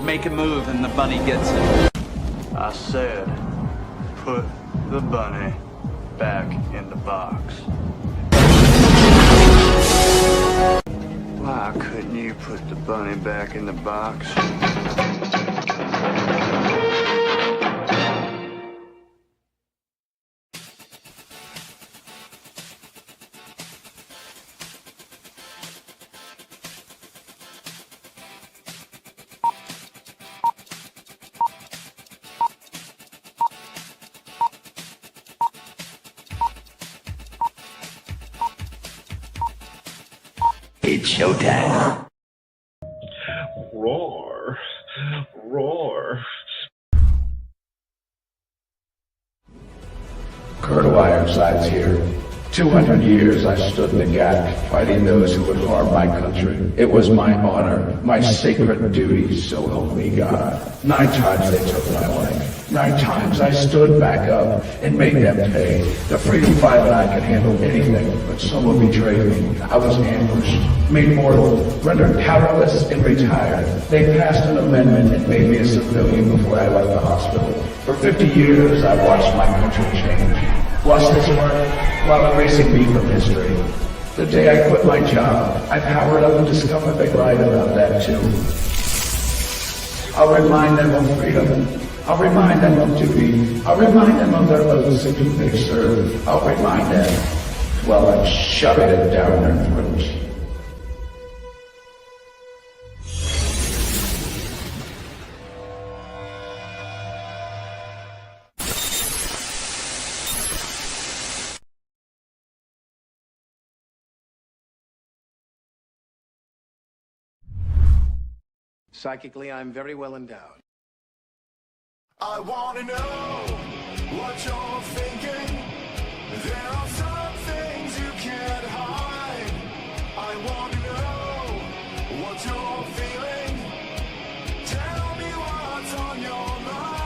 make a move and the bunny gets it. I said, put the bunny back in the box. Why couldn't you put the bunny back in the box? It's showtime. Roar. Roar. Colonel Ironsides here. 200 years I stood in the gap, fighting those who would harm my country. It was my honor, my sacred duty, so help me God. 9 times they took my life. 9 times I stood back up and made them pay. The freedom fighter and I could handle anything, but someone betrayed me. I was ambushed, made mortal, rendered powerless, and retired. They passed an amendment and made me a civilian before I left the hospital. For 50 years I watched my country change. Watched this work while erasing me from history. The day I quit my job, I powered up and discovered they lied about that too. I'll remind them of freedom. I'll remind them of duty. I'll remind them of their oaths and who they serve. I'll remind them while I'm shoving it down their throats. Psychically, I'm very well endowed. I wanna know what you're thinking. There are some things you can't hide. I wanna know what you're feeling. Tell me what's on your mind.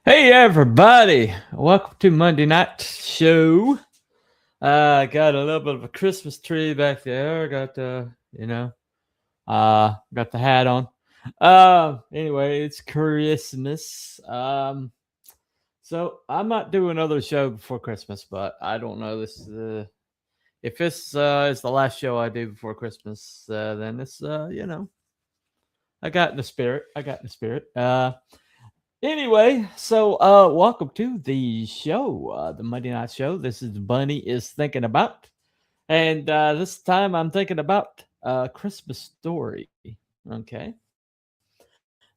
Hey everybody, welcome to Monday Night Show. Got a little bit of a Christmas tree back there. Got got the hat on. Anyway, it's Christmas. So I might do another show before Christmas, but I don't know this. If this is the last show I do before Christmas, then it's I got in the spirit. Anyway, so welcome to the show, the Monday Night Show. This is Bunny is Thinking About. And this time I'm thinking about Christmas Story. Okay.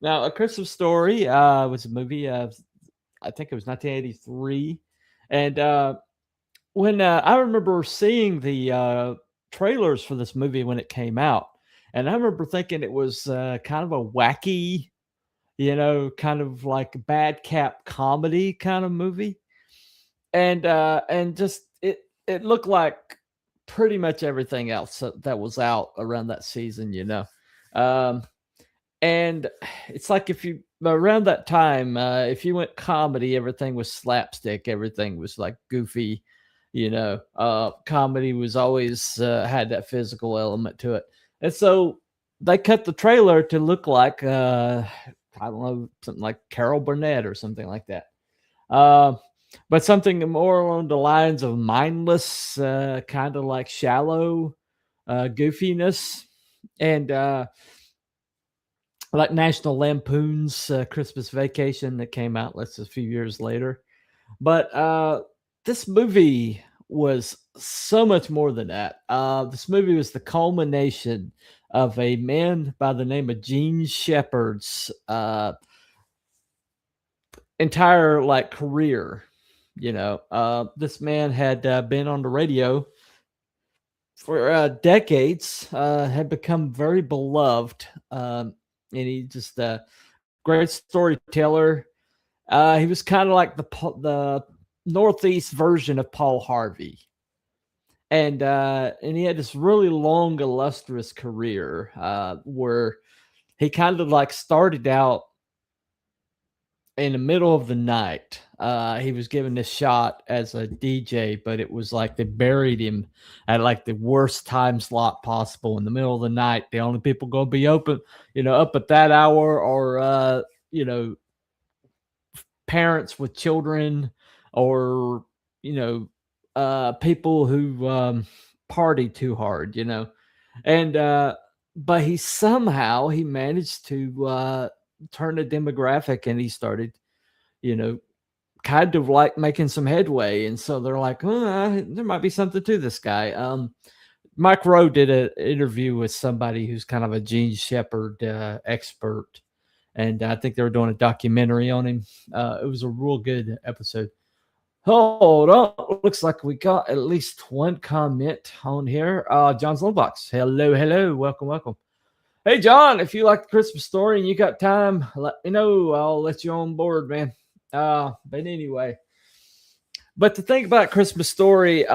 Now, A Christmas Story was a movie, I think it was 1983. And when I remember seeing the trailers for this movie when it came out, and I remember thinking it was kind of a wacky, kind of like a madcap comedy kind of movie. And just it looked like pretty much everything else that was out around that season, and it's like if you around that time, if you went comedy, everything was slapstick, everything was like goofy, comedy was always had that physical element to it. And so they cut the trailer to look like I don't know, something like Carol Burnett or something like that. But something more along the lines of mindless, kind of like shallow goofiness. And like National Lampoon's Christmas Vacation that came out a few years later. But this movie was so much more than that. This movie was the culmination of a man by the name of Gene Shepard's entire like career. This man had been on the radio for decades, had become very beloved, and he just great storyteller. He was kind of like the Northeast version of Paul Harvey, and he had this really long, illustrious career where he kind of like started out in the middle of the night. He was given this shot as a DJ, but it was like they buried him at like the worst time slot possible in the middle of the night. The only people going to be open, up at that hour are, parents with children or, people who party too hard, and but he managed to turn the demographic, and he started, kind of like making some headway. And so they're like, there might be something to this guy. Mike Rowe did an interview with somebody who's kind of a Gene Shepard expert, and I think they were doing a documentary on him. It was a real good episode. Hold on. Looks like we got at least one comment on here. John's Longbox. Hello. Welcome. Hey, John, if you like the Christmas story and you got time, let me know. I'll let you on board, man. But anyway, but the thing about Christmas Story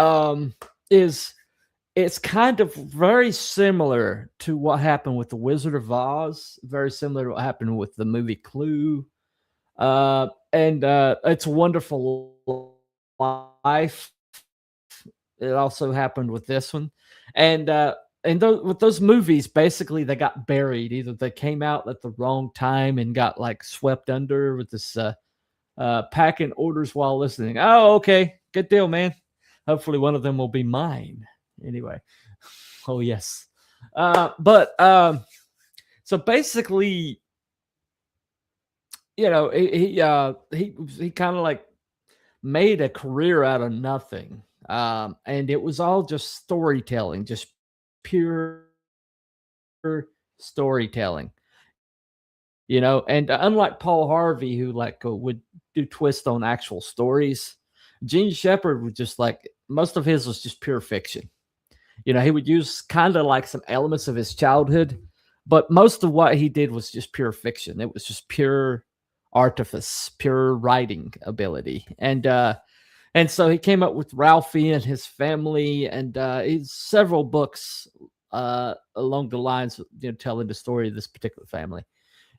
is it's kind of very similar to what happened with The Wizard of Oz, very similar to what happened with the movie Clue. And It's a Wonderful Life. It also happened with this one. With those movies, basically they got buried. Either they came out at the wrong time and got like swept under with this packing orders while listening. Oh, okay. Good deal, man. Hopefully one of them will be mine. Anyway. Oh, yes. So basically, he kind of like made a career out of nothing. And it was all just storytelling, just pure storytelling, and unlike Paul Harvey, who would do twist on actual stories, Gene Shepard would just most of his was just pure fiction. He would use kind of like some elements of his childhood, but most of what he did was just pure fiction. It was just pure artifice, pure writing ability. And so he came up with Ralphie and his family, and he's several books along the lines of telling the story of this particular family.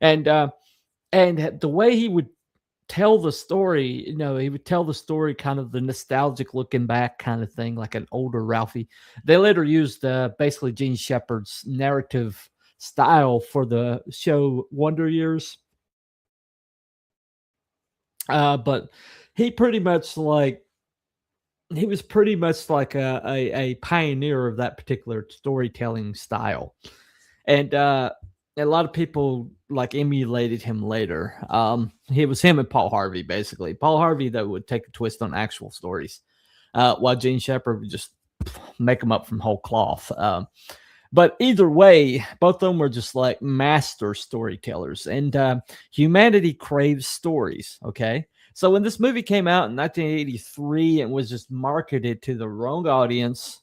And the way he would tell the story, he would tell the story kind of the nostalgic looking back kind of thing, like an older Ralphie. They later used basically Gene Shepard's narrative style for the show Wonder Years. But he was pretty much like a pioneer of that particular storytelling style. And a lot of people emulated him later. It was him and Paul Harvey, basically. Paul Harvey, though, would take a twist on actual stories, while Gene Shepard would just make them up from whole cloth. But either way, both of them were just like master storytellers, and humanity craves stories. Okay. So when this movie came out in 1983 and was just marketed to the wrong audience,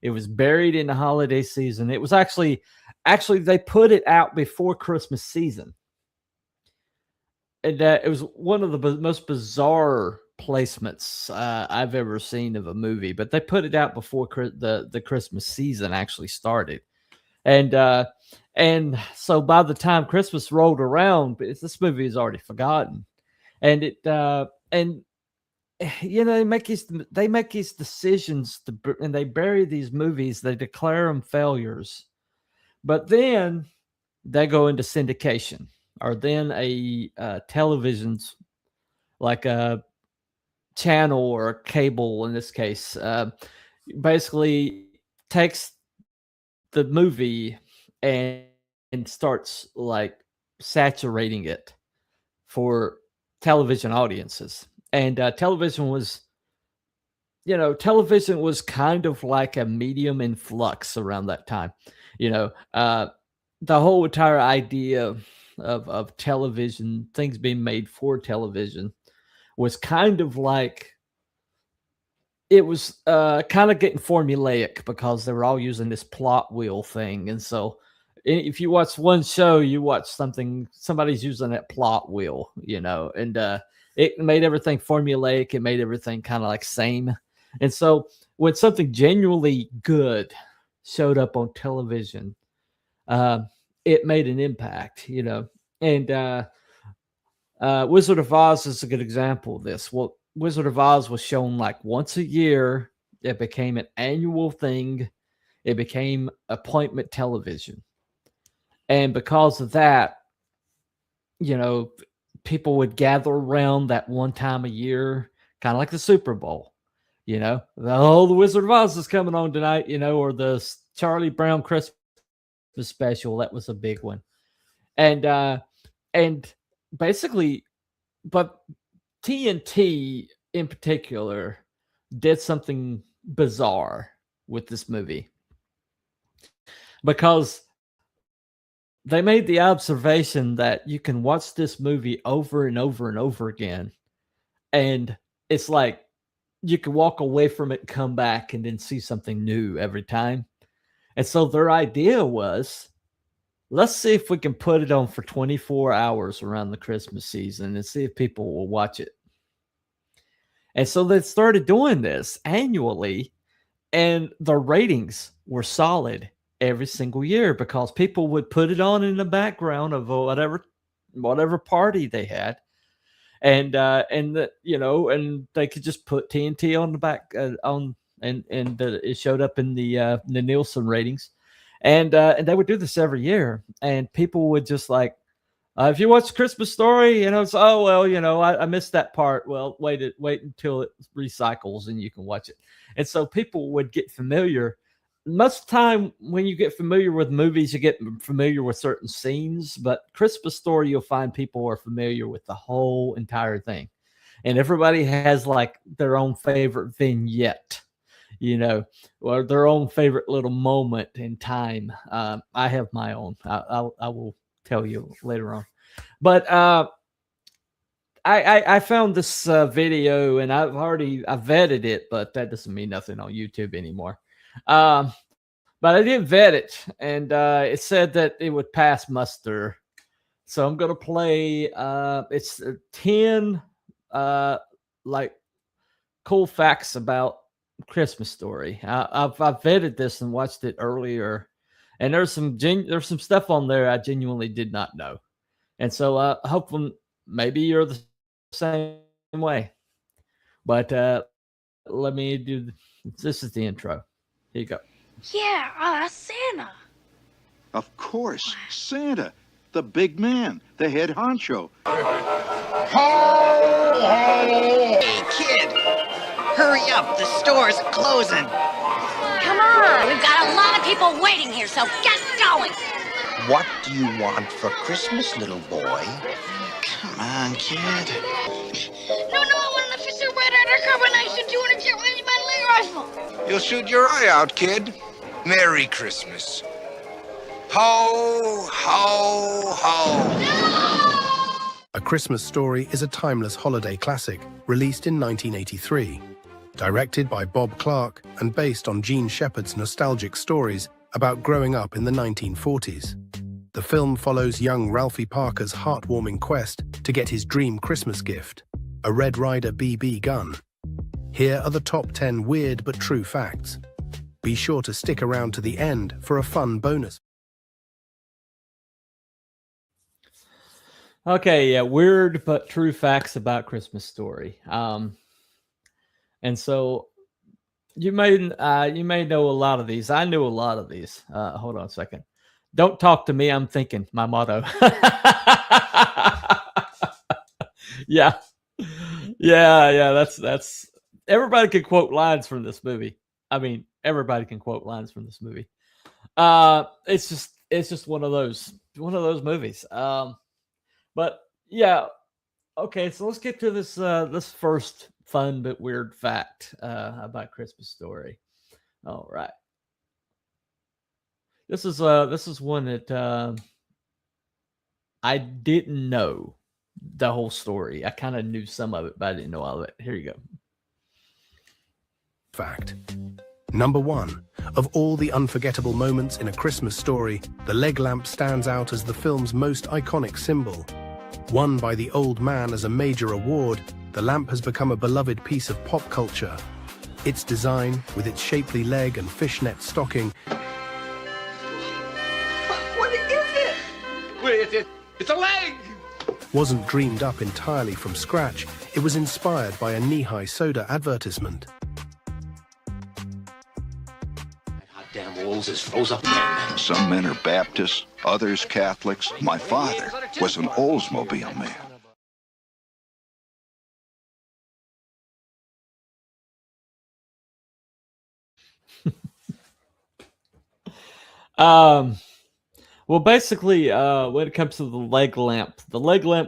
it was buried in the holiday season. It was actually they put it out before Christmas season. And it was one of the most bizarre placements I've ever seen of a movie, but they put it out before the Christmas season actually started. And so by the time Christmas rolled around, this movie is already forgotten. And they make these decisions and they bury these movies. They declare them failures, but then they go into syndication, or then a television's like a channel or a cable in this case basically takes the movie and starts saturating it for television audiences. And television was television was kind of like a medium in flux around that time. You know, the whole entire idea of television, things being made for television, was kind of like it was kind of getting formulaic because they were all using this plot wheel thing. And so if you watch one show, you watch somebody's using that plot wheel, and it made everything formulaic. It made everything kind of like same. And so when something genuinely good showed up on television, it made an impact, and Wizard of Oz is a good example of this. Well, Wizard of Oz was shown like once a year. It became an annual thing. It became appointment television. And because of that, people would gather around that one time a year, kind of like the Super Bowl. The Wizard of Oz is coming on tonight, or the Charlie Brown Christmas special. That was a big one. And basically, but TNT in particular did something bizarre with this movie because they made the observation that you can watch this movie over and over and over again, and it's like you can walk away from it, come back, and then see something new every time. And so their idea was, let's see if we can put it on for 24 hours around the Christmas season and see if people will watch it. And so they started doing this annually, and the ratings were solid every single year because people would put it on in the background of whatever party they had. And they could just put TNT on the back it showed up in the Nielsen ratings. And they would do this every year, and people would just like, if you watch Christmas Story, it's I missed that part. Well, wait until it recycles and you can watch it. And so people would get familiar. Most of the time, when you get familiar with movies, you get familiar with certain scenes. But Christmas Story, you'll find people are familiar with the whole entire thing, and everybody has like their own favorite vignette. Or their own favorite little moment in time. I have my own. I will tell you later on. But I found this video, and I vetted it, but that doesn't mean nothing on YouTube anymore. But I did vet it, and it said that it would pass muster. So I'm gonna play. It's 10 like cool facts about Christmas Story. I've vetted this and watched it earlier, and there's some stuff on there I genuinely did not know, and so hopefully maybe you're the same way. But let me do this. Is the intro. Here you go. Yeah, Santa. Of course, Santa, the big man, the head honcho. Hey, kid, hurry up, the store's closing. Come on, we've got a lot of people waiting here, so get going. What do you want for Christmas, little boy? Come on, kid. No, I want an official red combination 200 German rifle. You'll shoot your eye out, kid. Merry Christmas. Ho, ho, ho. A Christmas Story is a timeless holiday classic released in 1983. Directed by Bob Clark and based on Gene Shepard's nostalgic stories about growing up in the 1940s. The film follows young Ralphie Parker's heartwarming quest to get his dream Christmas gift, a Red Ryder BB gun. Here are the top 10 weird but true facts. Be sure to stick around to the end for a fun bonus. Okay, yeah, weird but true facts about Christmas Story. And so you may know a lot of these. I knew a lot of these. Hold on a second. Don't talk to me. I'm thinking. My motto. Yeah. That's everybody can quote lines from this movie. I mean, everybody can quote lines from this movie. It's just one of those movies. But yeah. Okay, so let's get to this first fun but weird fact about Christmas Story. All right. This is one that I didn't know the whole story. I kind of knew some of it, but I didn't know all of it. Here you go. Fact. Number 1. Of all the unforgettable moments in A Christmas Story, the leg lamp stands out as the film's most iconic symbol. Won by the old man as a major award, the lamp has become a beloved piece of pop culture. Its design, with its shapely leg and fishnet stocking, What is it? Wait, it's a leg! wasn't dreamed up entirely from scratch. It was inspired by a knee-high soda advertisement. Damn walls is froze up again. Some men are Baptists, others Catholics. My father was an Oldsmobile man. Well, basically, when it comes to the leg lamp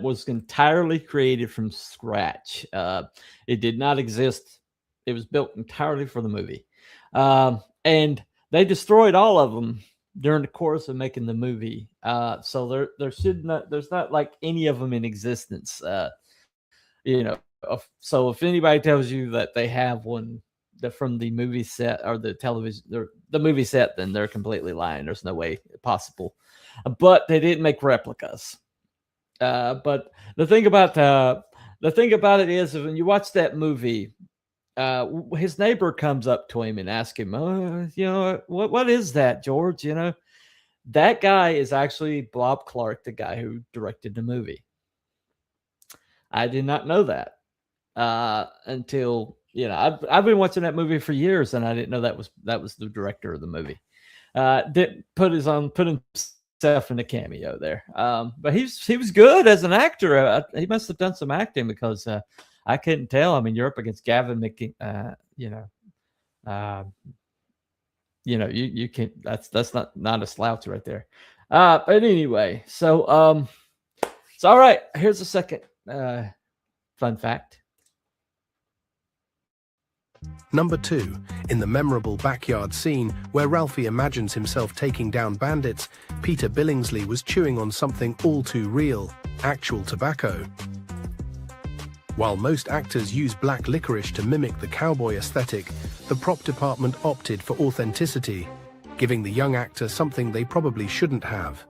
was entirely created from scratch. It did not exist. It was built entirely for the movie. And they destroyed all of them during the course of making the movie. So there's not like any of them in existence. So if anybody tells you that they have one from the movie set or the television, the movie set, then they're completely lying. There's no way possible. But they didn't make replicas. But the thing about it is, when you watch that movie, his neighbor comes up to him and asks him, what is that, George? That guy is actually Bob Clark, the guy who directed the movie. I did not know that until I've been watching that movie for years, and I didn't know that was the director of the movie. Didn't put himself in the cameo there, but he was good as an actor. He must have done some acting, because I couldn't tell. I mean, you're up against Gavin McKinney. You can't. That's not a slouch right there. But anyway, so all right. Here's a second fun fact. Number 2. In the memorable backyard scene where Ralphie imagines himself taking down bandits, Peter Billingsley was chewing on something all too real, actual tobacco. While most actors use black licorice to mimic the cowboy aesthetic, the prop department opted for authenticity, giving the young actor something they probably shouldn't have.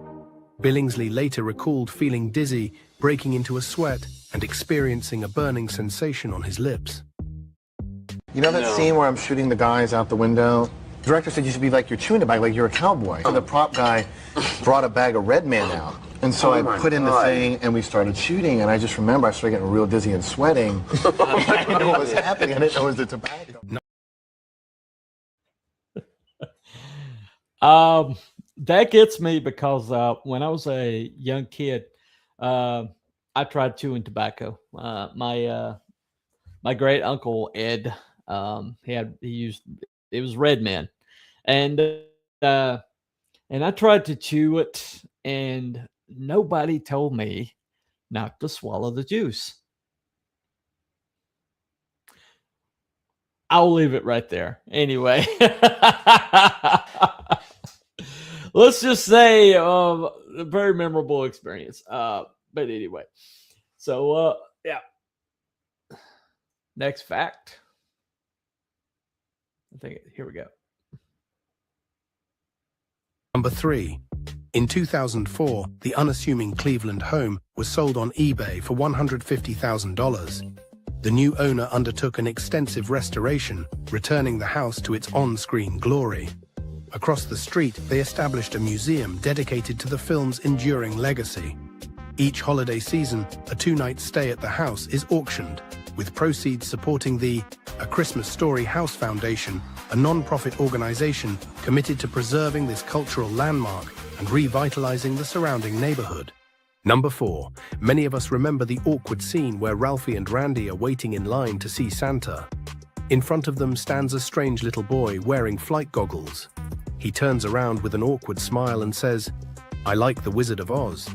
Billingsley later recalled feeling dizzy, breaking into a sweat, and experiencing a burning sensation on his lips. You know that scene where I'm shooting the guys out the window? The director said you should be like you're chewing tobacco, like you're a cowboy. So the prop guy brought a bag of Red Man out. And so I put in the thing, and we started shooting, and I just remember I started getting real dizzy and sweating. I didn't know what was happening. I didn't know it was the tobacco. That gets me because when I was a young kid, I tried chewing tobacco. My great uncle Ed, it was Red Man, and I tried to chew it, and nobody told me not to swallow the juice. I'll leave it right there. Anyway, let's just say a very memorable experience. But anyway, so yeah. Next fact. Here we go. Number 3. In 2004, the unassuming Cleveland home was sold on eBay for $150,000. The new owner undertook an extensive restoration, returning the house to its on-screen glory. Across the street, they established a museum dedicated to the film's enduring legacy. Each holiday season, a 2-night stay at the house is auctioned, with proceeds supporting the A Christmas Story House Foundation, a non-profit organization committed to preserving this cultural landmark and revitalizing the surrounding neighborhood. Number 4. Many of us remember the awkward scene where Ralphie and Randy are waiting in line to see Santa. In front of them stands a strange little boy wearing flight goggles. He turns around with an awkward smile and says, "I like the Wizard of Oz."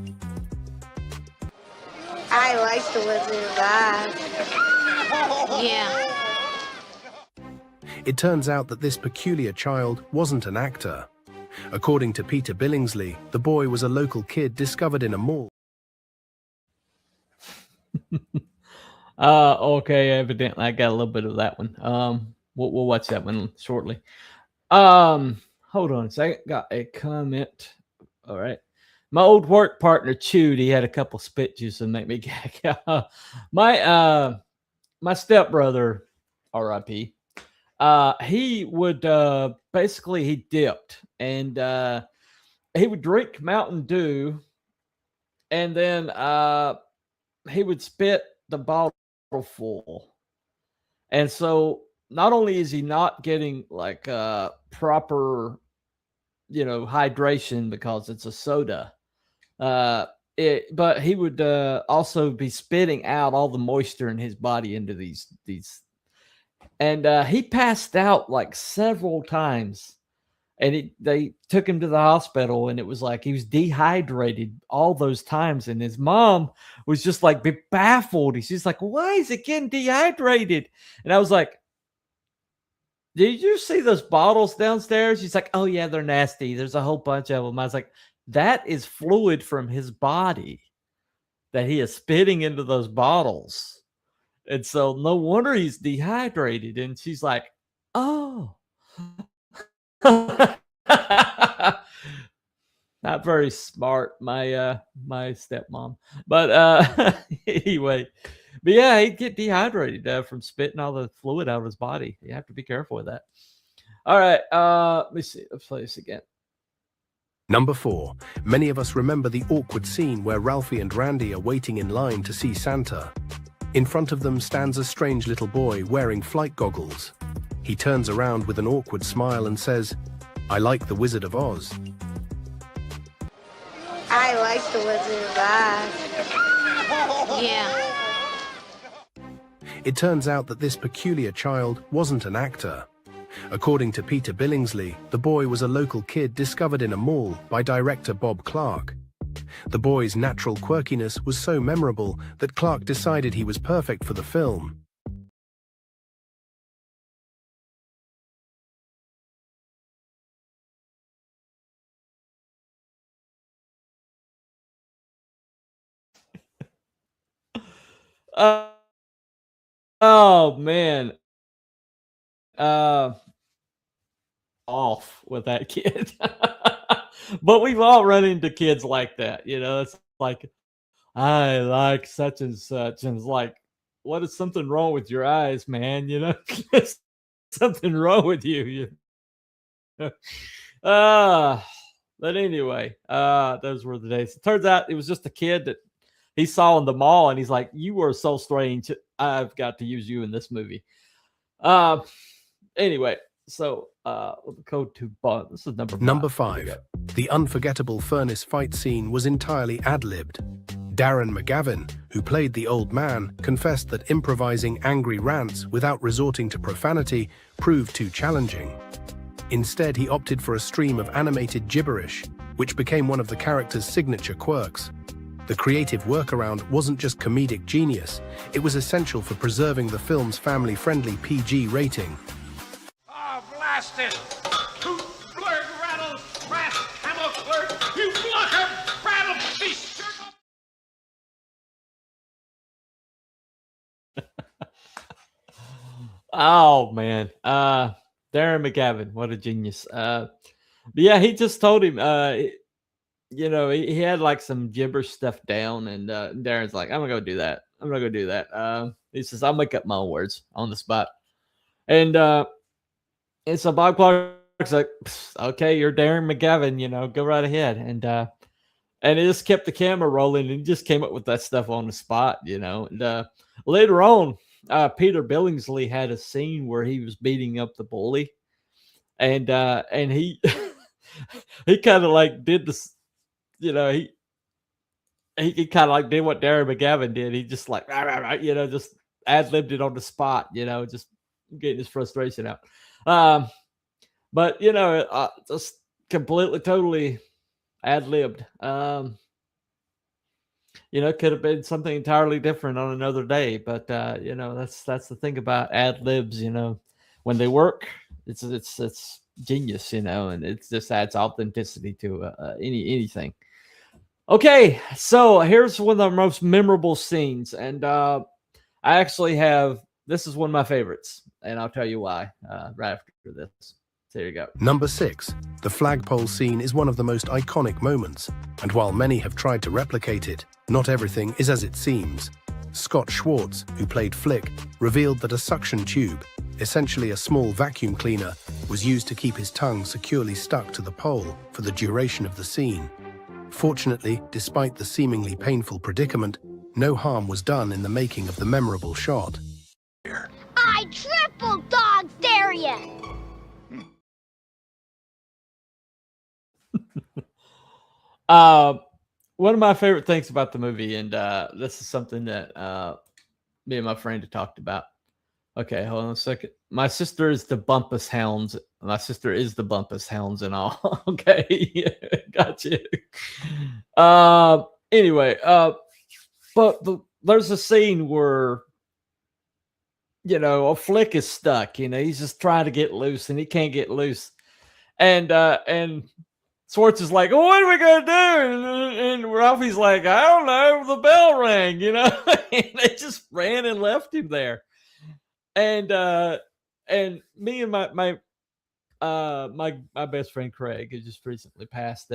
I like the Wizard of Oz. Yeah. It turns out that this peculiar child wasn't an actor. According to Peter Billingsley, the boy was a local kid discovered in a mall. Okay, evidently I got a little bit of that one. We'll watch that one shortly. Hold on a second. Got a comment. All right. My old work partner chewed. He had a couple spit juice and make me gag. My stepbrother, R.I.P. He would basically he dipped and he would drink Mountain Dew and then he would spit the bottle full. And so not only is he not getting like proper, hydration because it's a soda, but he would also be spitting out all the moisture in his body into these. And he passed out like several times. And they took him to the hospital, and it was like he was dehydrated all those times. And his mom was just like baffled. She's like, "Why is it getting dehydrated?" And I was like, "Did you see those bottles downstairs?" She's like, "Oh yeah, they're nasty. There's a whole bunch of them." I was like, "That is fluid from his body that he is spitting into those bottles." And so no wonder he's dehydrated. And she's like, "Oh." Not very smart, my stepmom. But anyway, but yeah, he'd get dehydrated from spitting all the fluid out of his body. You have to be careful with that. All right, let me see. Let's play this again. Number 4. Many of us remember the awkward scene where Ralphie and Randy are waiting in line to see Santa. In front of them stands a strange little boy wearing flight goggles. He turns around with an awkward smile and says, "I like the Wizard of Oz." I like the Wizard of Oz. Yeah. It turns out that this peculiar child wasn't an actor. According to Peter Billingsley, the boy was a local kid discovered in a mall by director Bob Clark. The boy's natural quirkiness was so memorable that Clark decided he was perfect for the film. Oh man. Off with that kid. But we've all run into kids like that, it's like, "I like such and such," and it's like, what is something wrong with your eyes, man? There's something wrong with you. But anyway, those were the days. It turns out it was just a kid that he saw in the mall, and he's like, "You are so strange. I've got to use you in this movie." Anyway, so we'll go to this is number 5. The unforgettable furnace fight scene was entirely ad-libbed. Darren McGavin, who played the old man, confessed that improvising angry rants without resorting to profanity proved too challenging. Instead, he opted for a stream of animated gibberish, which became one of the character's signature quirks. The creative workaround wasn't just comedic genius, it was essential for preserving the film's family-friendly PG rating. Oh, blast it! Toot, blurg, rattle, rat, hammer, blurg, you blocker, rattle, beast! Oh man, Darren McGavin, what a genius. But yeah, he just told him, he had like some gibberish stuff down, and Darren's like, "I'm gonna go do that. I'm gonna go do that." He says, "I'll make up my own words on the spot." And so Bob Clark's like, "Okay, you're Darren McGavin, go right ahead." And it just kept the camera rolling, and he just came up with that stuff on the spot, And later on, Peter Billingsley had a scene where he was beating up the bully, and he he kind of like did this, he kind of like did what Darren McGavin did. He just like just ad-libbed it on the spot, just getting his frustration out. But just completely, totally ad-libbed. You know, it could have been something entirely different on another day. But you know, that's the thing about ad libs. You know, when they work, it's genius. You know, and it just adds authenticity to anything. Okay, so here's one of the most memorable scenes, and I actually have this is one of my favorites, and I'll tell you why right after this. So here you go. Number 6. The flagpole scene is one of the most iconic moments, and while many have tried to replicate it, not everything is as it seems. Scott Schwartz, who played Flick, revealed that a suction tube, essentially a small vacuum cleaner, was used to keep his tongue securely stuck to the pole for the duration of the scene. Fortunately, despite the seemingly painful predicament, no harm was done in the making of the memorable shot. I triple dog dare you! One of my favorite things about the movie, and this is something that me and my friend had talked about. Okay, hold on a second. My sister is the Bumpus Hounds. My sister is the Bumpus Hounds and all. Okay, gotcha. Anyway, but there's a scene where, you know, a Flick is stuck. You know, he's just trying to get loose and he can't get loose, and Swartz is like, "Oh, what are we gonna do?" And Ralphie's like, "I don't know. The bell rang," you know, and they just ran and left him there. And me and my best friend Craig, who just recently passed,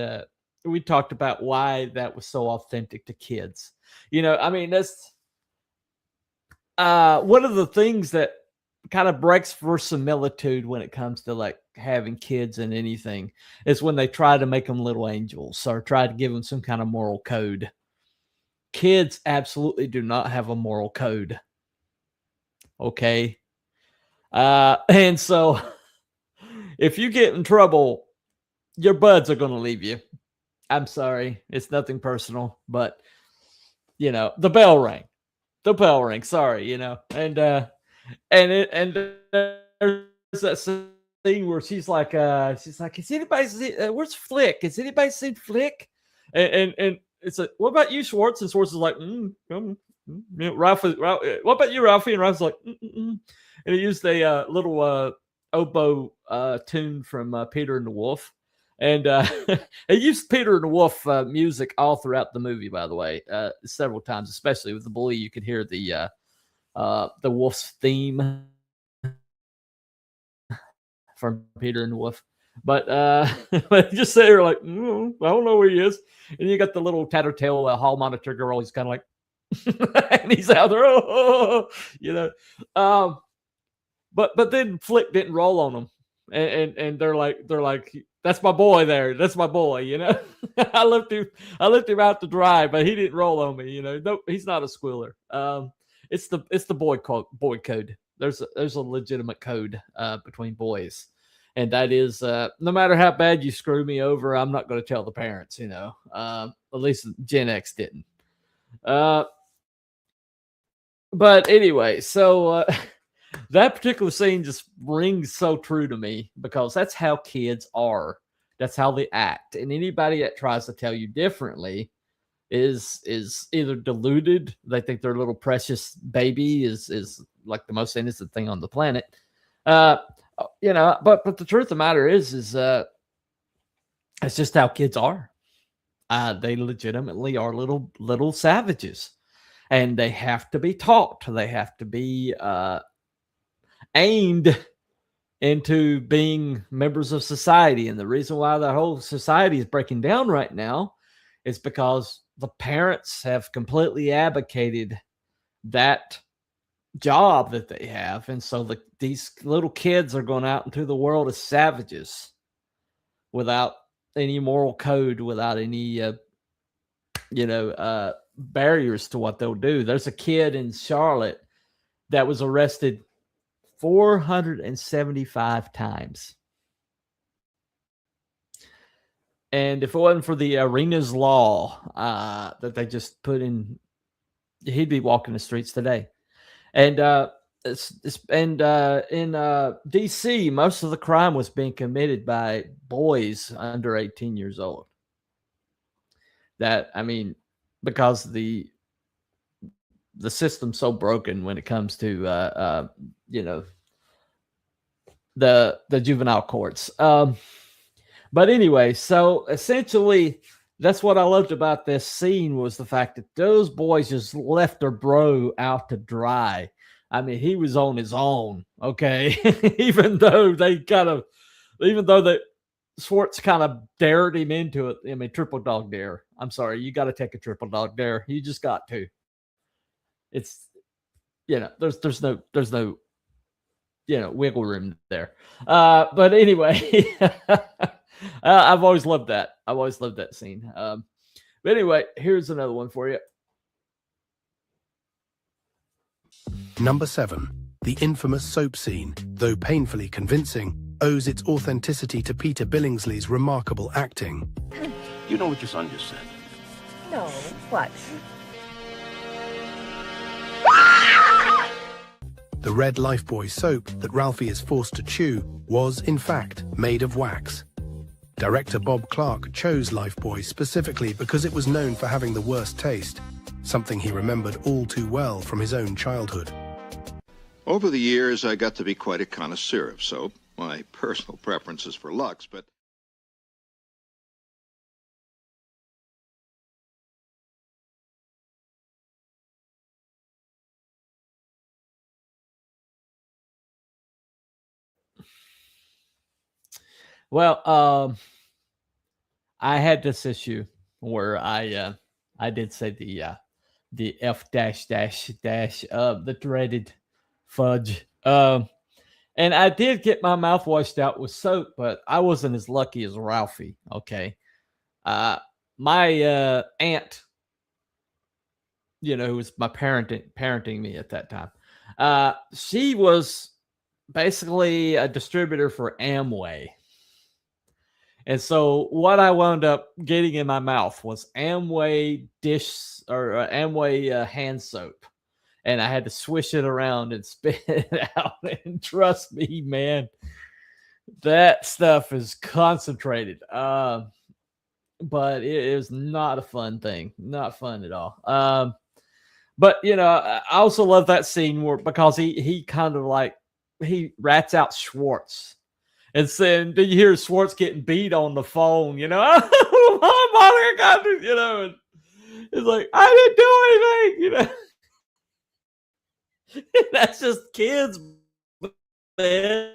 we talked about why that was so authentic to kids. You know, I mean, that's one of the things that kind of breaks verisimilitude when it comes to like having kids and anything is when they try to make them little angels or try to give them some kind of moral code. Kids absolutely do not have a moral code. Okay. And so if you get in trouble, your buds are going to leave you. I'm sorry. It's nothing personal, but you know, the bell rang. Sorry, you know, and there's that scene where she's like, "Has anybody seen, where's Flick? Has anybody seen Flick?" And it's like, "What about you, Schwartz?" And Schwartz is like, Ralph, "What about you, Ralphie?" And Ralph's like, And he used a little oboe tune from Peter and the Wolf. And he used Peter and the Wolf music all throughout the movie, by the way, several times, especially with the bully. You could hear the Wolf's theme from Peter and the Wolf. But just say you're like, I don't know where he is. And you got the little tattletale hall monitor girl. He's kind of like, and he's out there, you know. But then Flick didn't roll on them, and they're like, "That's my boy there. That's my boy." You know, I left him out to dry, but he didn't roll on me. You know, no, he's not a squealer. It's the boy code. There's a legitimate code between boys, and that is no matter how bad you screw me over, I'm not going to tell the parents. You know, at least Gen X didn't. But anyway, so. That particular scene just rings so true to me because that's how kids are. That's how they act. And anybody that tries to tell you differently is either deluded. They think their little precious baby is like the most innocent thing on the planet. You know, but the truth of the matter is it's just how kids are. They legitimately are little savages, and they have to be taught. They have to be aimed into being members of society. And the reason why the whole society is breaking down right now is because the parents have completely abdicated that job that they have. And so these little kids are going out into the world as savages without any moral code, without any, barriers to what they'll do. There's a kid in Charlotte that was arrested 475 times. And if it wasn't for the arenas law that they just put in, he'd be walking the streets today. And in DC, most of the crime was being committed by boys under 18 years old. That, I mean, because the system's so broken when it comes to you know, the juvenile courts. But anyway, so essentially that's what I loved about this scene was the fact that those boys just left their bro out to dry. I mean, he was on his own, okay? even though Schwartz kind of dared him into it. I mean, triple dog dare. I'm sorry, you got to take a triple dog dare. You just got to. It's, you know, there's no you know, wiggle room there. But anyway, I've always loved that. I've always loved that scene. But anyway, here's another one for you. Number 7. The infamous soap scene, though painfully convincing, owes its authenticity to Peter Billingsley's remarkable acting. You know what your son just said? No, what? The red Lifebuoy soap that Ralphie is forced to chew was, in fact, made of wax. Director Bob Clark chose Lifebuoy specifically because it was known for having the worst taste, something he remembered all too well from his own childhood. Over the years, I got to be quite a connoisseur of soap. My personal preference is for Lux, but Well, I had this issue where I did say the F dash the dreaded fudge. And I did get my mouth washed out with soap, but I wasn't as lucky as Ralphie. Okay. My aunt, you know, who was my parenting me at that time, she was basically a distributor for Amway. And so what I wound up getting in my mouth was Amway dish or Amway hand soap. And I had to swish it around and spit it out. And trust me, man, that stuff is concentrated. But it is not a fun thing. Not fun at all. But, you know, I also love that scene where because he kind of like, he rats out Schwartz. And then you hear Schwartz getting beat on the phone, you know, oh, God, you know, and it's like, I didn't do anything, you know. That's just kids, man.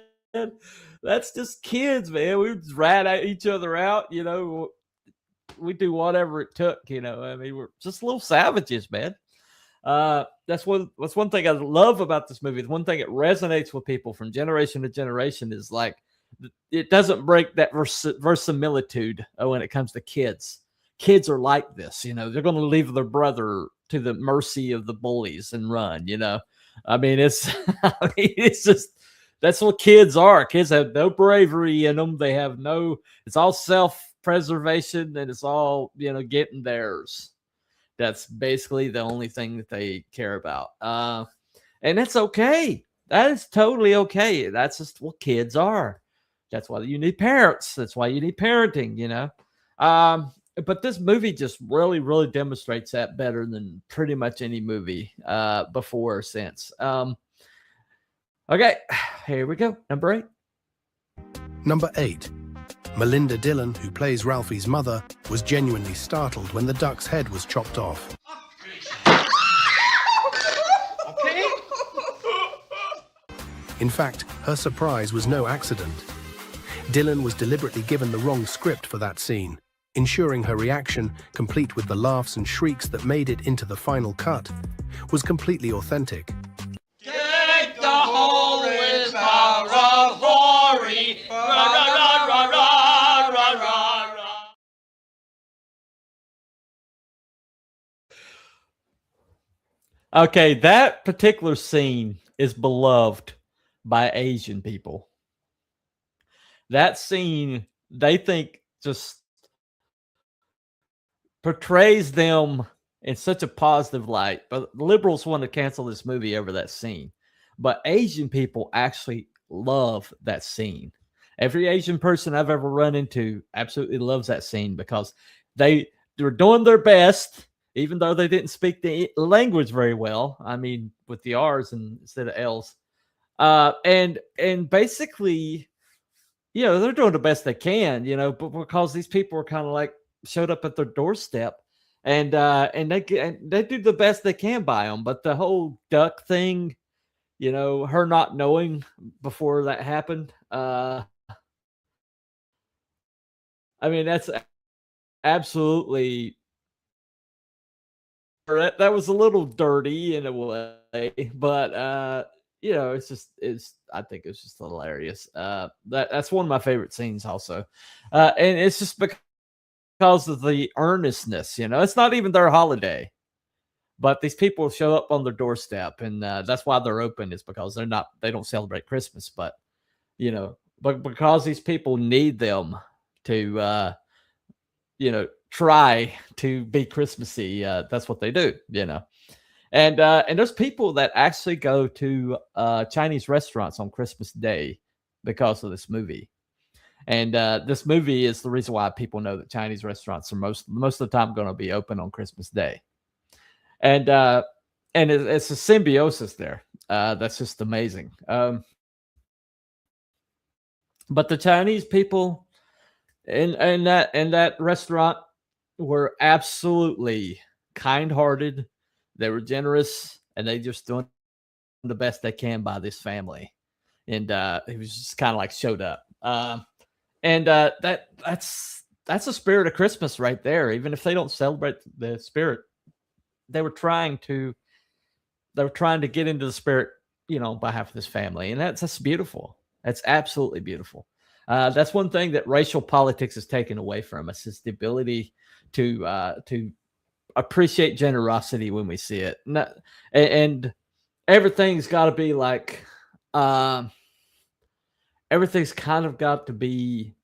That's just kids, man. We just rat each other out, you know. We do whatever it took, you know. I mean, we're just little savages, man. That's one thing I love about this movie. The one thing that resonates with people from generation to generation is like, it doesn't break that verisimilitude when it comes to kids. Kids are like this, you know. They're going to leave their brother to the mercy of the bullies and run, you know. I mean, it's just that's what kids are. Kids have no bravery in them. They have no. It's all self-preservation, and it's all, you know, getting theirs. That's basically the only thing that they care about, and that's okay. That is totally okay. That's just what kids are. That's why you need parents. That's why you need parenting, you know. But this movie just really, really demonstrates that better than pretty much any movie before or since. Okay, here we go. Number 8. Number 8. Melinda Dillon, who plays Ralphie's mother, was genuinely startled when the duck's head was chopped off. Okay? In fact, her surprise was no accident. Dillon was deliberately given the wrong script for that scene, ensuring her reaction, complete with the laughs and shrieks that made it into the final cut, was completely authentic. Take the whole with a glory. Okay, that particular scene is beloved by Asian people. That scene, they think, just portrays them in such a positive light. But liberals want to cancel this movie over that scene. But Asian people actually love that scene. Every Asian person I've ever run into absolutely loves that scene because they're doing their best. even though they didn't speak the language very well. I mean, with the R's instead of L's. And basically, they're doing the best they can, but because these people are kind of like showed up at their doorstep, and they do the best they can by them. But the whole duck thing, her not knowing before that happened, I mean, that's absolutely, that was a little dirty in a way, but I think it's just hilarious. That's one of my favorite scenes also. And it's just because of the earnestness, it's not even their holiday, but these people show up on their doorstep, and that's why they're open, is because they don't celebrate Christmas, but because these people need them to try to be Christmassy, that's what they do, And there's people that actually go to Chinese restaurants on Christmas Day because of this movie. And this movie is the reason why people know that Chinese restaurants are most of the time going to be open on Christmas Day. And it's a symbiosis there. That's just amazing. But the Chinese people in that restaurant were absolutely kind-hearted. They were generous, and they just doing the best they can by this family. And he was just kind of like showed up. That's the spirit of Christmas right there. Even if they don't celebrate the spirit, they were trying to get into the spirit, on behalf of this family. And that's beautiful. That's absolutely beautiful. That's one thing that racial politics has taken away from us, is the ability to appreciate generosity when we see it. And everything's got to be like, everything's kind of got to be,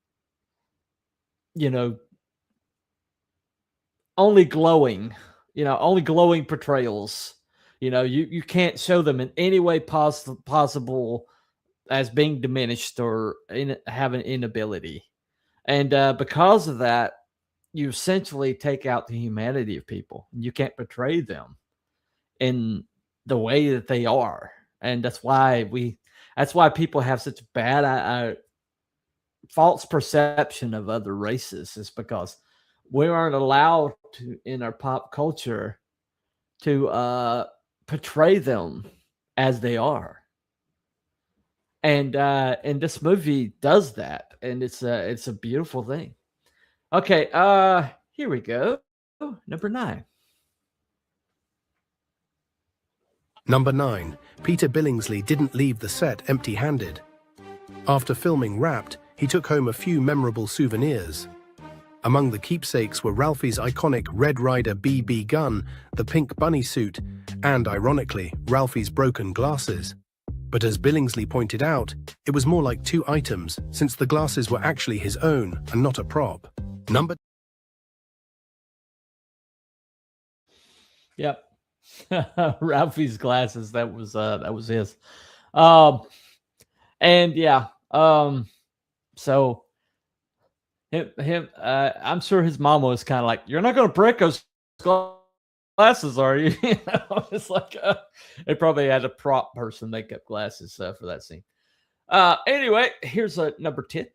only glowing portrayals. You can't show them in any way possible as being diminished or have an inability. And because of that, you essentially take out the humanity of people. You can't portray them in the way that they are. And that's why people have such bad false perception of other races, is because we aren't allowed to, in our pop culture, to portray them as they are. And this movie does that, and it's a beautiful thing. Okay, here we go. Number 9. Number 9. Peter Billingsley didn't leave the set empty-handed. After filming Wrapped, he took home a few memorable souvenirs. Among the keepsakes were Ralphie's iconic Red Ryder BB gun, the pink bunny suit, and, ironically, Ralphie's broken glasses. But as Billingsley pointed out, it was more like 2 items, since the glasses were actually his own and not a prop. Number. Yep. Ralphie's glasses, that was his. And yeah, so him I'm sure his mom was kind of like, "You're not going to break those glasses, are you?" It's like they probably had a prop person make up glasses for that scene. Anyway, here's a number 10.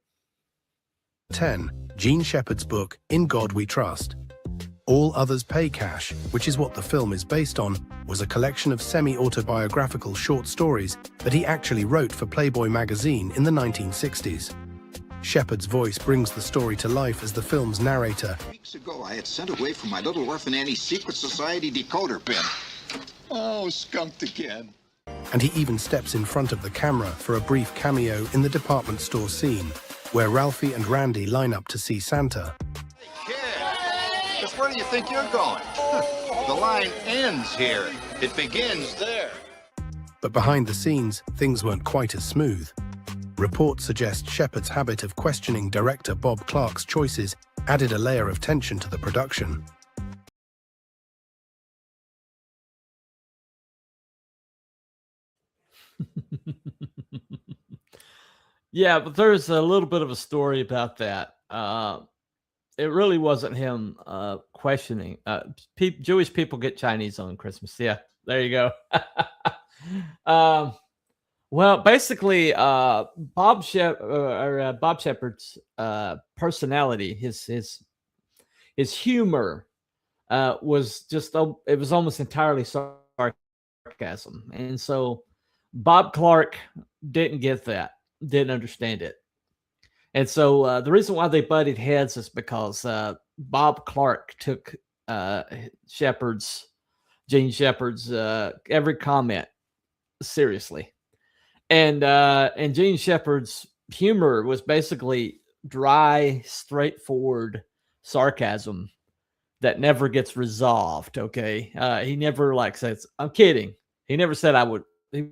10. Gene Shepard's book, In God We Trust. All Others Pay Cash, which is what the film is based on, was a collection of semi-autobiographical short stories that he actually wrote for Playboy magazine in the 1960s. Shepard's voice brings the story to life as the film's narrator. Weeks ago, I had sent away from my little orphan Annie's secret society decoder pin. Oh, skunked again. And he even steps in front of the camera for a brief cameo in the department store scene, where Ralphie and Randy line up to see Santa. Hey, kid, just where do you think you're going? The line ends here. It begins there. But behind the scenes, things weren't quite as smooth. Reports suggest Shepard's habit of questioning director Bob Clark's choices added a layer of tension to the production. Yeah, but there's a little bit of a story about that. it really wasn't him questioning. Jewish people get Chinese on Christmas. Yeah, there you go. Well, basically, Bob Shepard's personality, his humor was just it was almost entirely sarcasm, and so Bob Clark didn't get that, didn't understand it. And so the reason why they butted heads is because Bob Clark took Gene Shepard's every comment seriously, and Gene Shepard's humor was basically dry, straightforward sarcasm that never gets resolved. Okay, he never says "I'm kidding." He never said "I would." He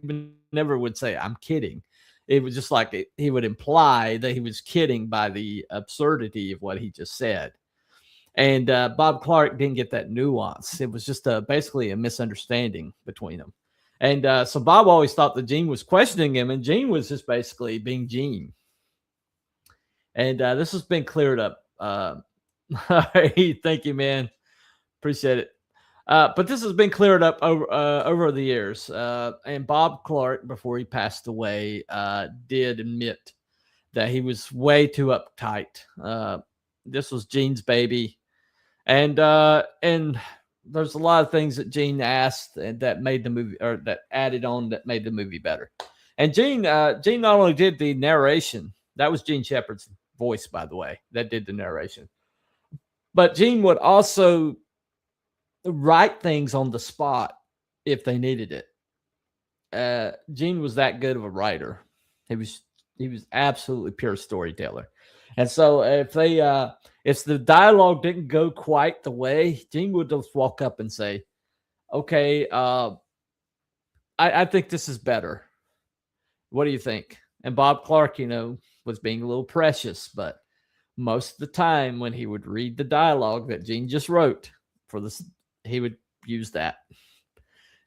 never would say "I'm kidding." It was just like he would imply that he was kidding by the absurdity of what he just said. And Bob Clark didn't get that nuance. It was just basically a misunderstanding between them. And so Bob always thought that Gene was questioning him, and Gene was just basically being Gene. And this has been cleared up. Thank you, man. Appreciate it. But this has been cleared up over the years. And Bob Clark, before he passed away, did admit that he was way too uptight. This was Gene's baby. And there's a lot of things that Gene asked and that made the movie, or that added on, that made the movie better. And Gene not only did the narration, that was Gene Shepard's voice, by the way, that did the narration. But Gene would also write things on the spot if they needed it. Gene was that good of a writer. He was absolutely pure storyteller. And so if the dialogue didn't go quite the way, Gene would just walk up and say, "Okay, I think this is better. What do you think?" And Bob Clark, was being a little precious, but most of the time when he would read the dialogue that Gene just wrote for this, he would use that.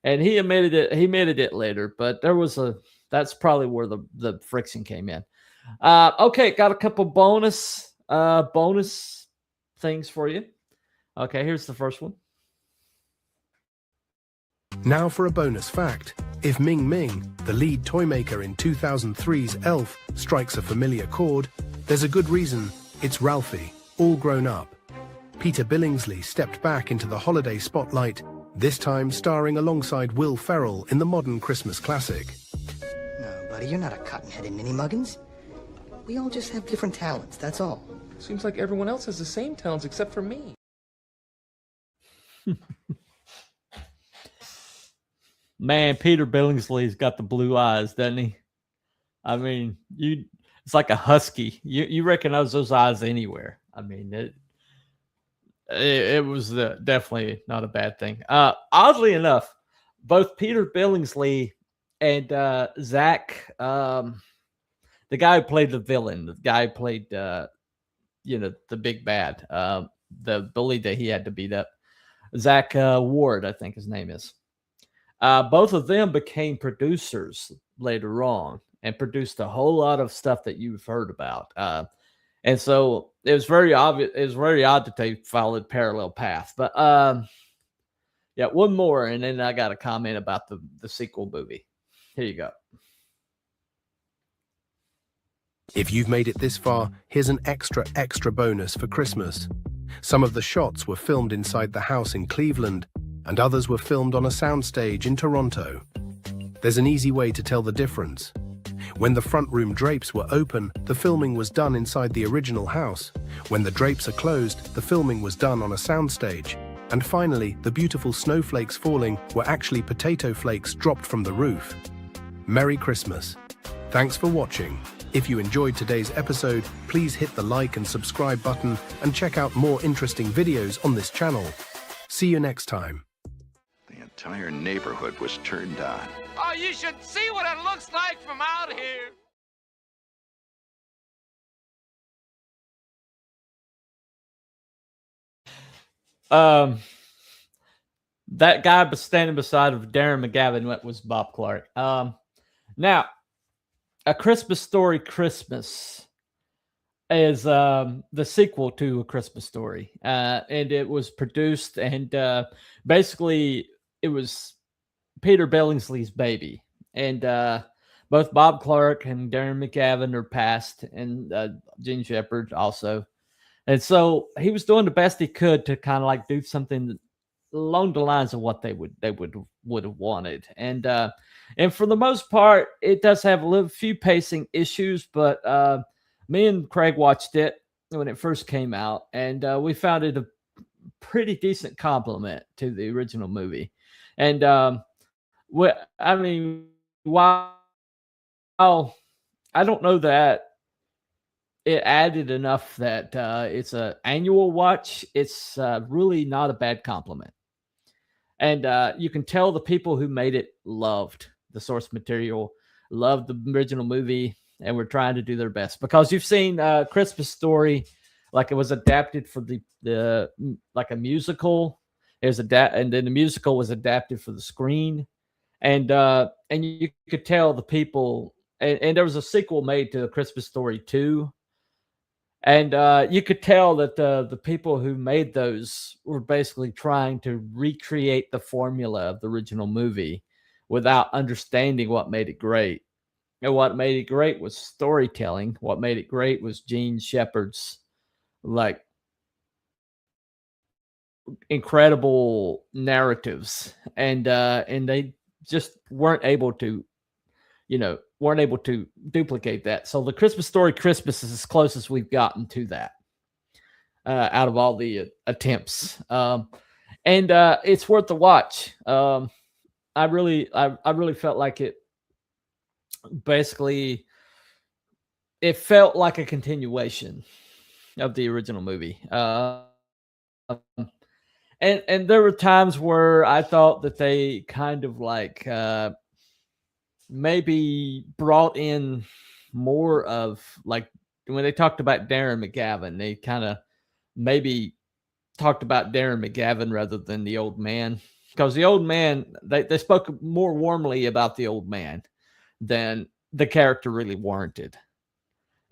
And he admitted it later, but that's probably where the friction came in. Okay, got a couple bonus things for you. Okay, here's the first one. Now for a bonus fact. If Ming Ming, the lead toy maker in 2003's Elf, strikes a familiar chord, there's a good reason. It's Ralphie, all grown up. Peter Billingsley stepped back into the holiday spotlight, this time starring alongside Will Ferrell in the modern Christmas classic. No, buddy, you're not a cotton-headed mini-muggins. We all just have different talents, that's all. Seems like everyone else has the same talents except for me. Man, Peter Billingsley's got the blue eyes, doesn't he? I mean, it's like a husky. You recognize those eyes anywhere. I mean, it was definitely not a bad thing. Oddly enough, both Peter Billingsley and Zach, the guy who played the villain, the guy who played, the big bad, the bully that he had to beat up, Zach Ward, I think his name is. Both of them became producers later on and produced a whole lot of stuff that you've heard about. And so it was very obvious. It was very odd that they followed parallel paths. But yeah, one more, and then I got a comment about the sequel movie. Here you go. If you've made it this far, here's an extra bonus for Christmas. Some of the shots were filmed inside the house in Cleveland, and others were filmed on a soundstage in Toronto. There's an easy way to tell the difference. When the front room drapes were open, the filming was done inside the original house. When the drapes are closed, the filming was done on a soundstage. And finally, the beautiful snowflakes falling were actually potato flakes dropped from the roof. Merry Christmas. Thanks for watching. If you enjoyed today's episode, please hit the like and subscribe button and check out more interesting videos on this channel. See you next time. The entire neighborhood was turned on. Oh, you should see what it looks like from out here. That guy standing beside of Darren McGavin was Bob Clark. Now, A Christmas Story Christmas is the sequel to A Christmas Story, and it was produced and basically it was Peter Billingsley's baby, and both Bob Clark and Darren McGavin are passed, and Gene Shepard also, and so he was doing the best he could to kind of like do something along the lines of what they would have wanted, and for the most part, it does have a few pacing issues, but me and Craig watched it when it first came out, and we found it a pretty decent compliment to the original movie, and I mean, while I don't know that it added enough that it's an annual watch, it's really not a bad compliment. And you can tell the people who made it loved the source material, loved the original movie, and were trying to do their best. Because you've seen Christmas Story, like it was adapted for the like a musical. It was and then the musical was adapted for the screen, and you could tell the people. And there was a sequel made to Christmas Story 2. And you could tell that the people who made those were basically trying to recreate the formula of the original movie without understanding what made it great. And what made it great was storytelling. What made it great was Gene Shepard's like incredible narratives, and they just weren't able to duplicate that. So the Christmas Story Christmas is as close as we've gotten to that out of all the attempts. And it's worth the watch. I really felt like it basically, it felt like a continuation of the original movie. And there were times where I thought that they kind of like maybe brought in more of like when they talked about Darren McGavin, they kind of maybe talked about Darren McGavin rather than the old man, because the old man, they spoke more warmly about the old man than the character really warranted.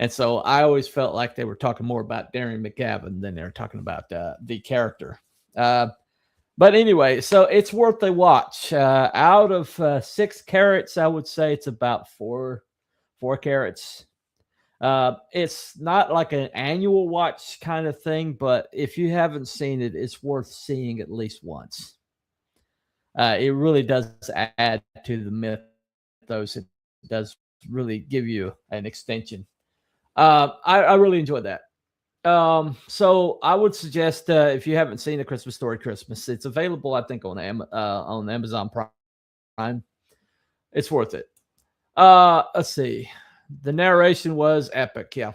And so I always felt like they were talking more about Darren McGavin than they were talking about the character. But anyway, so it's worth a watch. Out of 6 carats, I would say it's about 4 carats. It's not like an annual watch kind of thing, but if you haven't seen it, it's worth seeing at least once. It really does add to the mythos. It does really give you an extension. I really enjoyed that. So I would suggest if you haven't seen A Christmas Story Christmas, it's available, I think, on Amazon Prime. It's worth it. Let's see. The narration was epic. Yeah.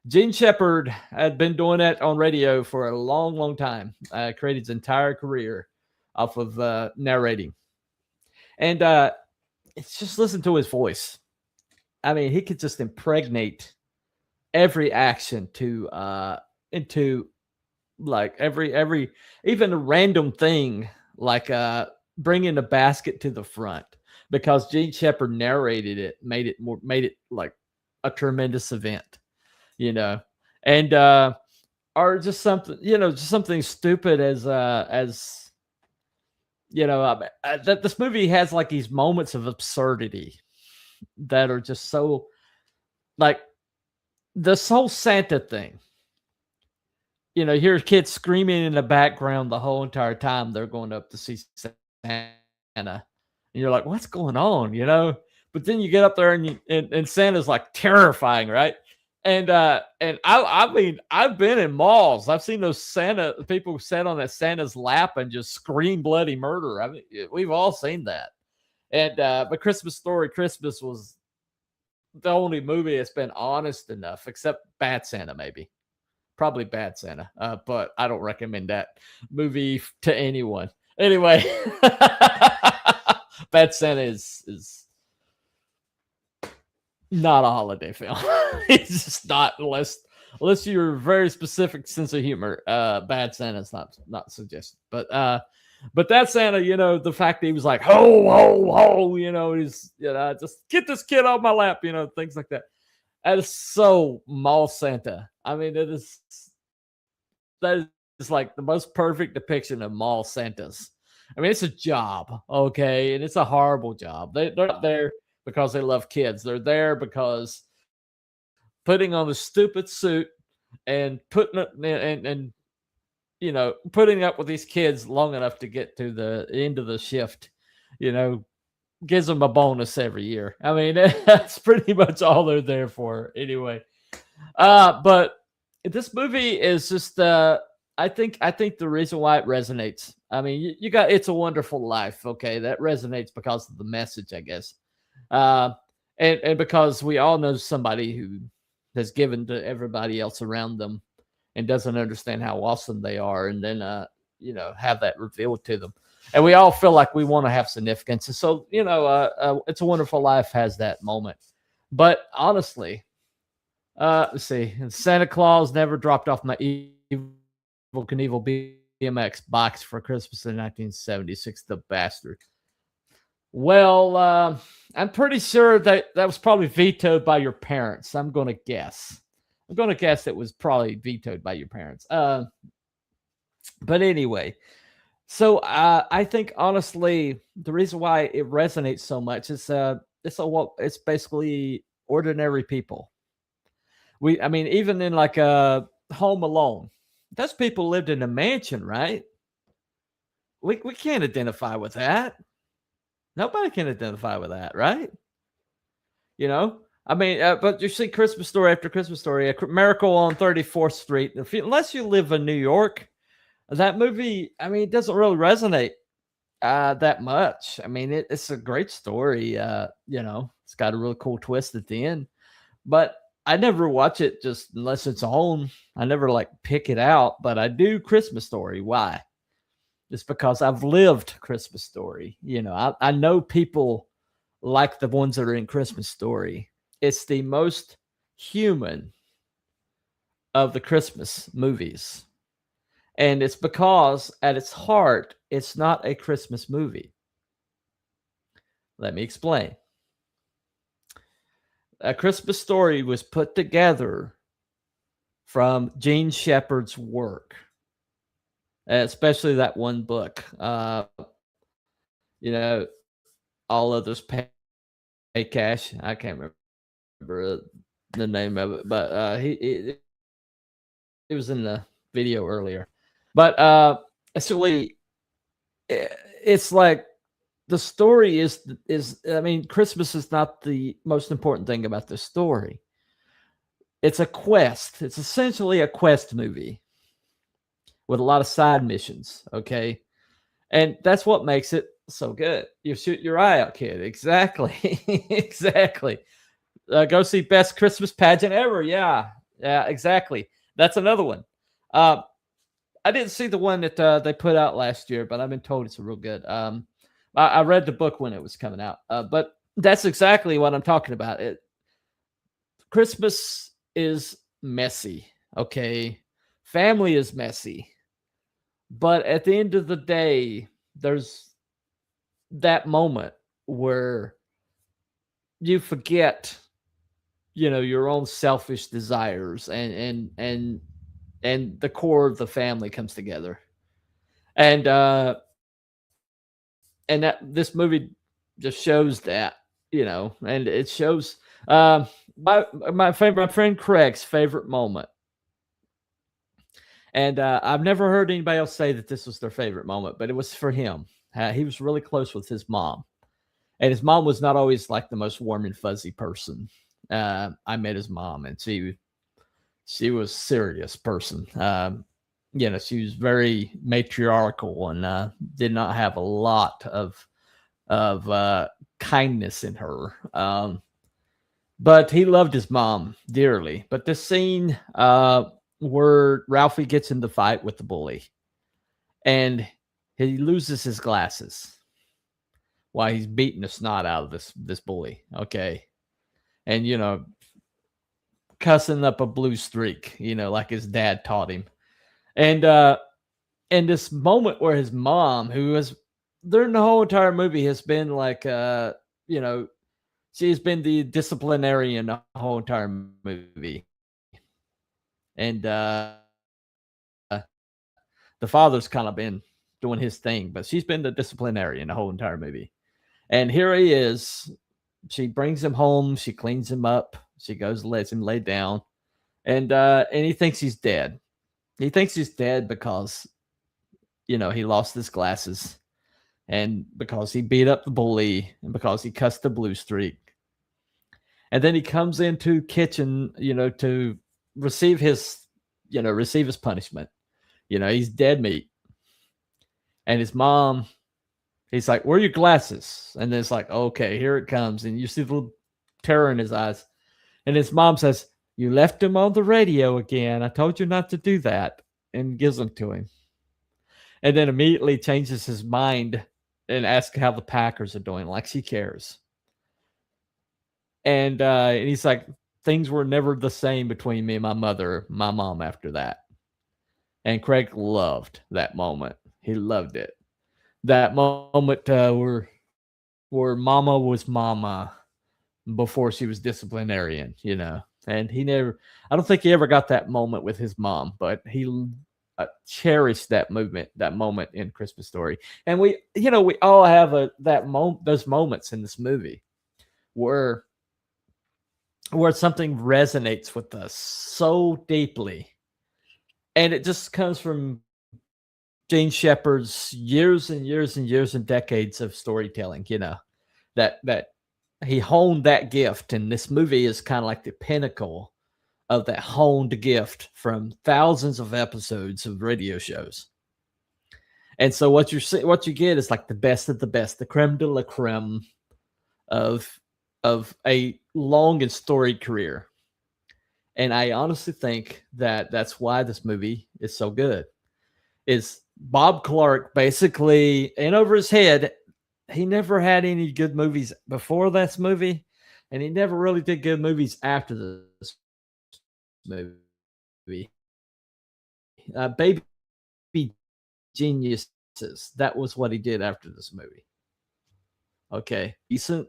Gene Shepard had been doing that on radio for a long, long time. Created his entire career off of narrating. And it's just listen to his voice. I mean, he could just impregnate every action into like every even a random thing, like bringing a basket to the front, because Gene Shepard narrated it, made it like a tremendous event, and or just something, just something stupid as that this movie has like these moments of absurdity that are just so like this whole Santa thing. You hear kids screaming in the background the whole entire time they're going up to see Santa. And you're like, what's going on? But then you get up there and Santa's like terrifying, right? And I mean, I've been in malls. I've seen those Santa people sit on that Santa's lap and just scream bloody murder. I mean, we've all seen that. And but Christmas Story Christmas was the only movie that's been honest enough, except Bad Santa, maybe. Probably Bad Santa. But I don't recommend that movie to anyone. Anyway, Bad Santa is not a holiday film. It's just not, unless you're a very specific sense of humor. Bad Santa is not suggested. But that Santa, the fact that he was like, ho, ho, ho, he's, just get this kid off my lap, things like that. That is so mall Santa. I mean, that is like the most perfect depiction of mall Santas. I mean, it's a job, okay, and it's a horrible job. They're not there because they love kids. They're there because putting on the stupid suit and putting it and you know, putting up with these kids long enough to get to the end of the shift, you know, gives them a bonus every year. I mean, that's pretty much all they're there for anyway. But this movie is just I think the reason why it resonates. I mean, you got It's a Wonderful Life, okay? That resonates because of the message, I guess. And because we all know somebody who has given to everybody else around them and doesn't understand how awesome they are, and then you know, have that revealed to them. And we all feel like we want to have significance. And so, you know, It's a Wonderful Life has that moment. But honestly, let's see. Santa Claus never dropped off my Evel Knievel BMX box for Christmas in 1976. The bastard. Well, I'm pretty sure that was probably vetoed by your parents. I'm going to guess. It was probably vetoed by your parents. But anyway, so I think honestly, the reason why it resonates so much is it's basically ordinary people. I mean, even in like a Home Alone, those people lived in a mansion, right? We can't identify with that. Nobody can identify with that, right? You know, I mean, but you see Christmas Story after Christmas Story, A Miracle on 34th Street. Unless you live in New York, that movie, I mean, it doesn't really resonate that much. I mean, it's a great story. You know, it's got a really cool twist at the end, but I never watch it just unless it's on. I never like pick it out, but I do Christmas Story. Why? Just because I've lived Christmas Story. You know, I know people like the ones that are in Christmas Story. It's the most human of the Christmas movies. And it's because at its heart, it's not a Christmas movie. Let me explain. A Christmas Story was put together from Gene Shepard's work, especially that one book. You know, all others pay cash. I can't remember the name of it, but it was in the video earlier. But essentially, it's like the story is. I mean, Christmas is not the most important thing about the story. It's a quest. It's essentially a quest movie with a lot of side missions. Okay, and that's what makes it so good. You shoot your eye out, kid. Exactly, exactly. Go see Best Christmas Pageant Ever. Yeah, exactly. That's another one. I didn't see the one that they put out last year, but I've been told it's real good. I read the book when it was coming out, but that's exactly what I'm talking about. Christmas is messy, okay? Family is messy. But at the end of the day, there's that moment where you forget, you know, your own selfish desires and the core of the family comes together. And that this movie just shows that, you know, and it shows my friend Craig's favorite moment. And I've never heard anybody else say that this was their favorite moment, but it was for him. He was really close with his mom, and his mom was not always like the most warm and fuzzy person. I met his mom, and she was a serious person. You know, she was very matriarchal and did not have a lot of kindness in her. But he loved his mom dearly. But this scene where Ralphie gets in the fight with the bully, and he loses his glasses while he's beating the snot out of this bully. Okay, and you know, cussing up a blue streak, you know, like his dad taught him. And this moment where his mom, who was during the whole entire movie has been like, you know, she's been the disciplinarian the whole entire movie. And the father's kind of been doing his thing, but she's been the disciplinarian the whole entire movie. And here he is. She brings him home. She cleans him up. She goes and lets him lay down. And he thinks he's dead. He thinks he's dead because, he lost his glasses, and because he beat up the bully, and because he cussed the blue streak. And then he comes into kitchen, to receive his punishment. He's dead meat. And his mom, he's like, "Where are your glasses?" And then it's like, okay, here it comes. And you see the little terror in his eyes. And his mom says, "You left him on the radio again. I told you not to do that," and gives them to him. And then immediately changes his mind and asks how the Packers are doing, like she cares. And he's like, "Things were never the same between me and my mom after that." And Craig loved that moment. He loved it. That moment where mama was mama before she was disciplinarian, And I don't think he ever got that moment with his mom, but he cherished that moment in Christmas Story. And we all have those moments in this movie where something resonates with us so deeply. And it just comes from Gene Shepard's years and years and years and decades of storytelling, that he honed that gift. And this movie is kind of like the pinnacle of that honed gift from thousands of episodes of radio shows. And so what you get is like the best of the best, the creme de la creme of a long and storied career. And I honestly think that that's why this movie is so good. Is Bob Clark basically in over his head? He never had any good movies before this movie, and he never really did good movies after this movie. Baby Geniuses, that was what he did after this movie. Okay, decent.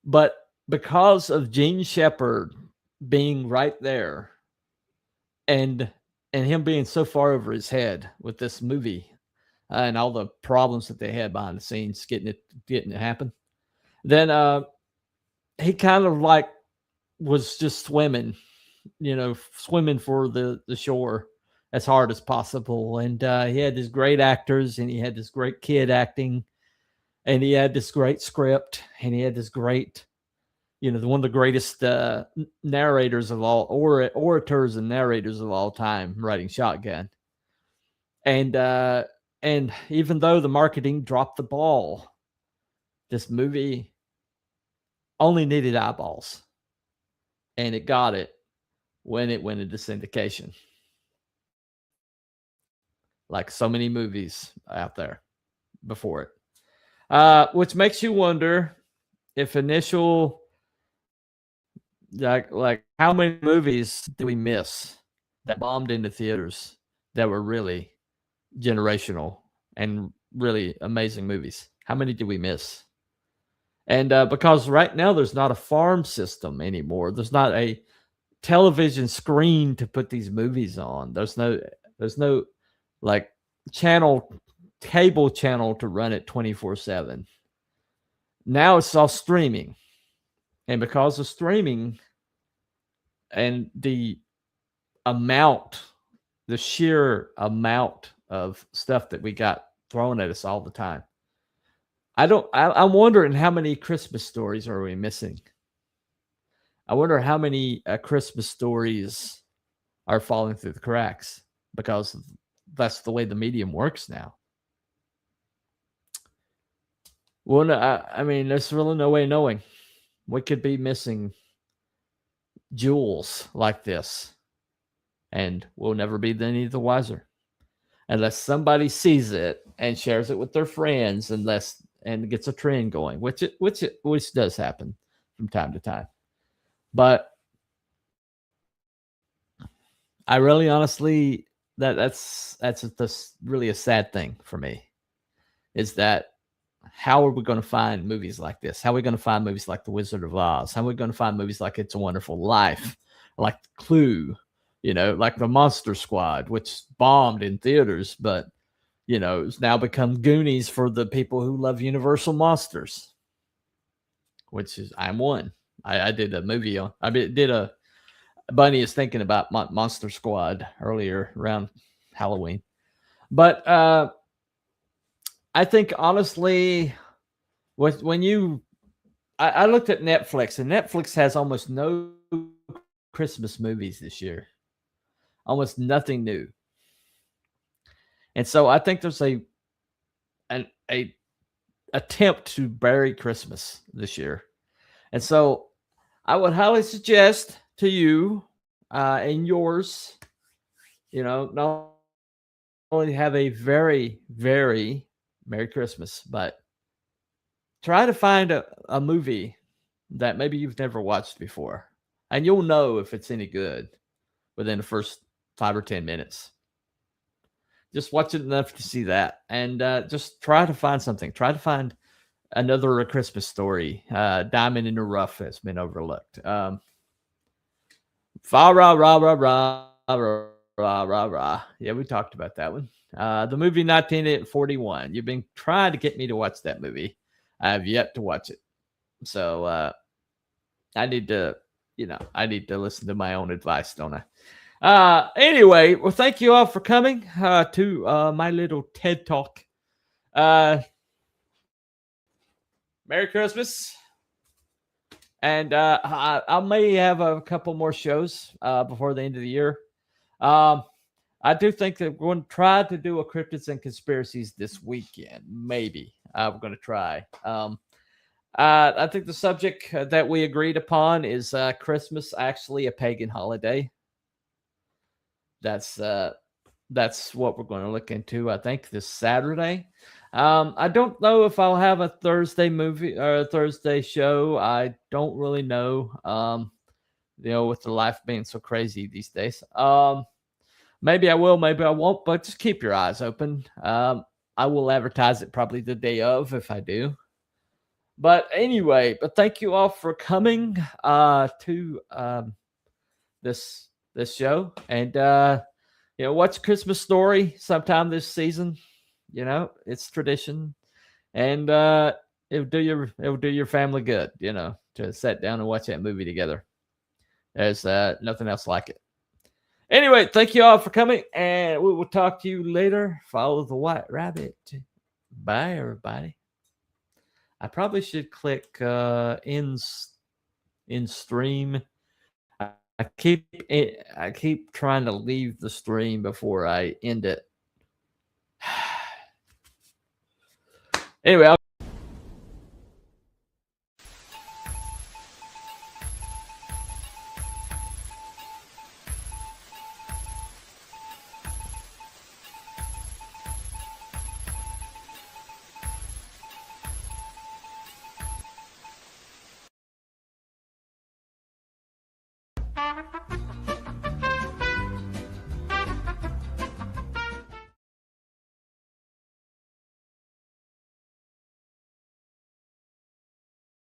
But because of Gene Shepard being right there and him being so far over his head with this movie and all the problems that they had behind the scenes getting it happen, then he kind of like was just swimming for the shore as hard as possible. And he had these great actors, and he had this great kid acting, and he had this great script, and he had this great, one of the greatest narrators of all, orators and narrators of all time, writing Shotgun. And even though the marketing dropped the ball, this movie only needed eyeballs, and it got it when it went into syndication, like so many movies out there before it. Which makes you wonder if initial, like how many movies did we miss that bombed into theaters that were really generational and really amazing movies? How many did we miss? And because right now there's not a farm system anymore. There's not a television screen to put these movies on. There's no like cable channel to run it 24/7. Now it's all streaming. And because of streaming and the sheer amount of stuff that we got thrown at us all the time, I'm wondering how many Christmas stories are we missing? I wonder how many Christmas stories are falling through the cracks, because that's the way the medium works now. Well, no, I mean, there's really no way of knowing. We could be missing jewels like this, and we'll never be any the wiser unless somebody sees it and shares it with their friends, and gets a trend going, which does happen from time to time. But I really, honestly, that's really a sad thing for me, is that how are we going to find movies like this? How are we going to find movies like The Wizard of Oz? How are we going to find movies like It's a Wonderful Life, like Clue, like The Monster Squad, which bombed in theaters, but it's now become Goonies for the people who love Universal monsters, which is I'm one. I did a movie on. Did a Bunny is thinking about Monster Squad earlier around Halloween, but I think honestly, I looked at Netflix, and Netflix has almost no Christmas movies this year, almost nothing new, and so I think there's an attempt to bury Christmas this year, and so I would highly suggest to you and yours, not only have a very, very Merry Christmas, but try to find a movie that maybe you've never watched before. And you'll know if it's any good within the first 5 or 10 minutes. Just watch it enough to see that. And just try to find something. Try to find another A Christmas Story. Diamond in the Rough has been overlooked. Fa ra ra ra ra ra ra ra ra. Yeah, we talked about that one. The movie 1941. You've been trying to get me to watch that movie. I have yet to watch it. So I need to listen to my own advice, don't I? Anyway, well, thank you all for coming to my little TED Talk. Merry Christmas. And I may have a couple more shows before the end of the year. I do think that we're going to try to do a Cryptids and Conspiracies this weekend. Maybe we're going to try. I think the subject that we agreed upon is Christmas actually a pagan holiday. That's what we're going to look into, I think, this Saturday. I don't know if I'll have a Thursday movie or a Thursday show. I don't really know. With the life being so crazy these days. Maybe I will, maybe I won't, but just keep your eyes open. I will advertise it probably the day of if I do. But anyway, thank you all for coming to this show. And watch Christmas Story sometime this season. It's tradition. And it'll do your family good, to sit down and watch that movie together. There's nothing else like it. Anyway, thank you all for coming, and we will talk to you later. Follow the White Rabbit. Bye, everybody. I probably should click in stream. I keep trying to leave the stream before I end it. Anyway, Thank you.